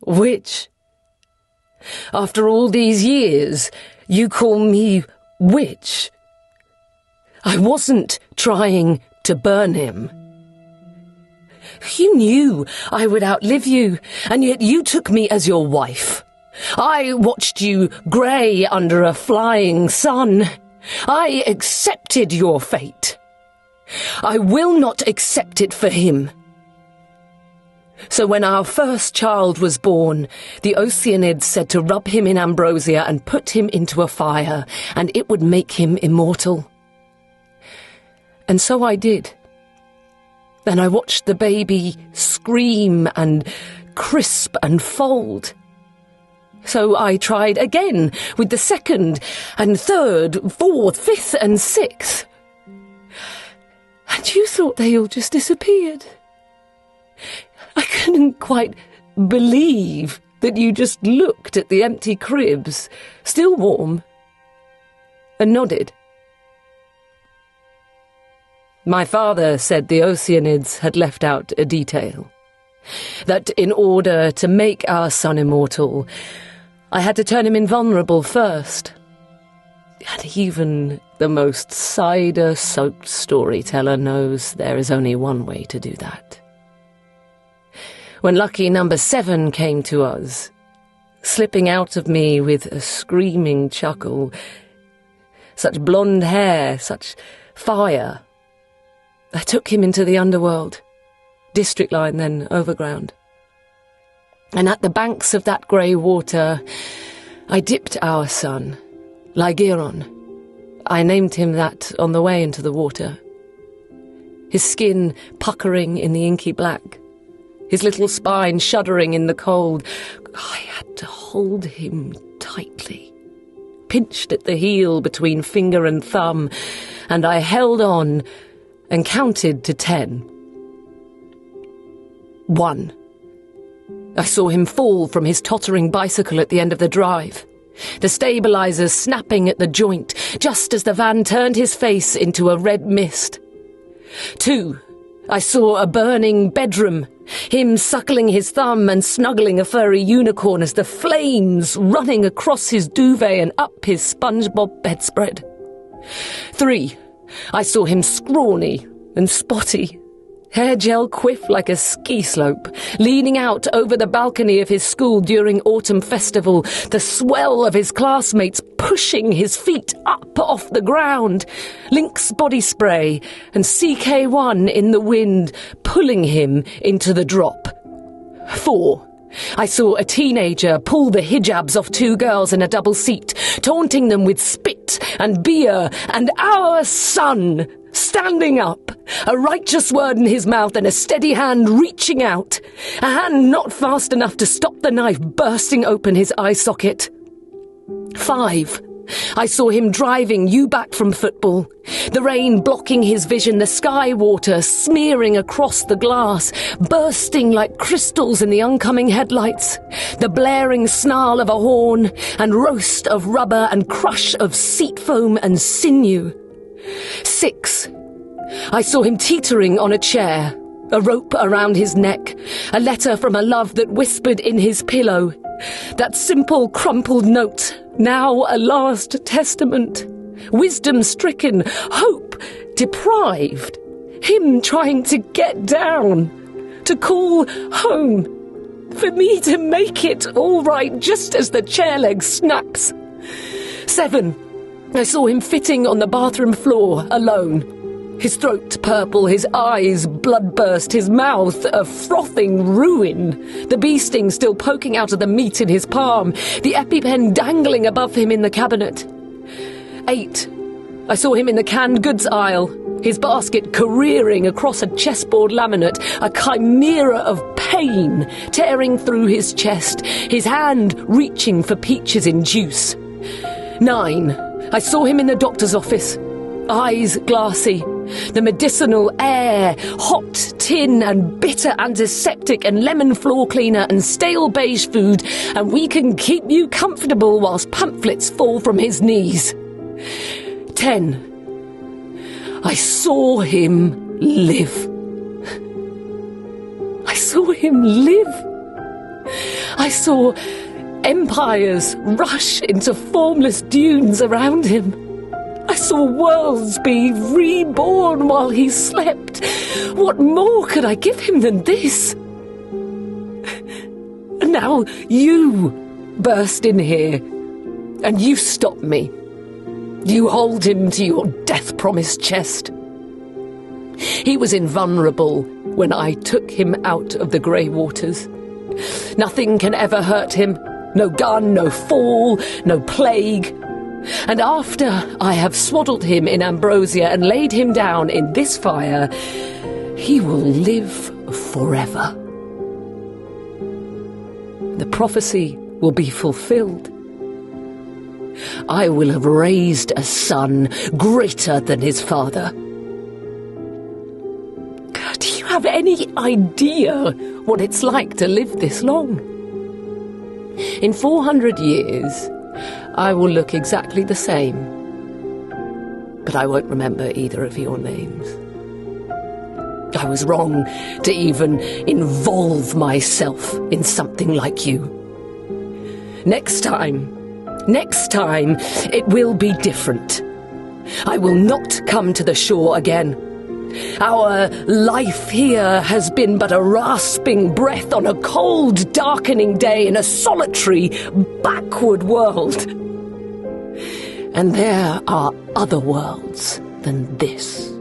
Witch. After all these years, you call me witch. I wasn't trying to burn him. You knew I would outlive you, and yet you took me as your wife. I watched you grey under a flying sun. I accepted your fate. I will not accept it for him. So when our first child was born, the Oceanids said to rub him in ambrosia and put him into a fire, and it would make him immortal. And so I did. Then I watched the baby scream and crisp and fold. So I tried again with the second and third, fourth, fifth and sixth. And you thought they all just disappeared. I couldn't quite believe that you just looked at the empty cribs, still warm, and nodded. My father said the Oceanids had left out a detail. That in order to make our son immortal, I had to turn him invulnerable first. And even the most cider-soaked storyteller knows there is only one way to do that. When lucky number 7 came to us, slipping out of me with a screaming chuckle, such blonde hair, such fire, I took him into the underworld, district line then overground. And at the banks of that grey water, I dipped our son, Ligeron. I named him that on the way into the water. His skin puckering in the inky black, his little spine shuddering in the cold. I had to hold him tightly, pinched at the heel between finger and thumb, and I held on and counted to 10. 1. I saw him fall from his tottering bicycle at the end of the drive, the stabilizers snapping at the joint just as the van turned his face into a red mist. 2. I saw a burning bedroom, him suckling his thumb and snuggling a furry unicorn as the flames running across his duvet and up his SpongeBob bedspread. 3. I saw him scrawny and spotty, hair gel quiff like a ski slope, leaning out over the balcony of his school during autumn festival, the swell of his classmates pushing his feet up off the ground, Lynx body spray and CK1 in the wind, pulling him into the drop. 4. I saw a teenager pull the hijabs off 2 girls in a double seat, taunting them with spit and beer, and our son standing up, a righteous word in his mouth and a steady hand reaching out, a hand not fast enough to stop the knife bursting open his eye socket. 5. I saw him driving you back from football, the rain blocking his vision, the sky water smearing across the glass, bursting like crystals in the oncoming headlights, the blaring snarl of a horn and roast of rubber and crush of seat foam and sinew. 6. I saw him teetering on a chair, a rope around his neck, a letter from a love that whispered in his pillow, that simple crumpled note, now a last testament, wisdom-stricken, hope deprived, him trying to get down, to call home, for me to make it all right just as the chair leg snaps. 7. I saw him fitting on the bathroom floor, alone. His throat purple, his eyes bloodburst, his mouth a frothing ruin, the bee sting still poking out of the meat in his palm, the EpiPen dangling above him in the cabinet. 8. I saw him in the canned goods aisle, his basket careering across a chessboard laminate, a chimera of pain tearing through his chest, his hand reaching for peaches in juice. 9. I saw him in the doctor's office, eyes glassy, the medicinal air, hot tin and bitter antiseptic and lemon floor cleaner and stale beige food, and we can keep you comfortable whilst pamphlets fall from his knees. 10. I saw him live. I saw him live. I saw empires rush into formless dunes around him. I saw worlds be reborn while he slept. What more could I give him than this? And now you burst in here, and you stop me. You hold him to your death-promised chest. He was invulnerable when I took him out of the grey waters. Nothing can ever hurt him. No gun, no fall, no plague. And after I have swaddled him in ambrosia and laid him down in this fire, he will live forever. The prophecy will be fulfilled. I will have raised a son greater than his father. Do you have any idea what it's like to live this long? In 400 years, I will look exactly the same, but I won't remember either of your names. I was wrong to even involve myself in something like you. Next time, it will be different. I will not come to the shore again. Our life here has been but a rasping breath on a cold, darkening day in a solitary, backward world. And there are other worlds than this.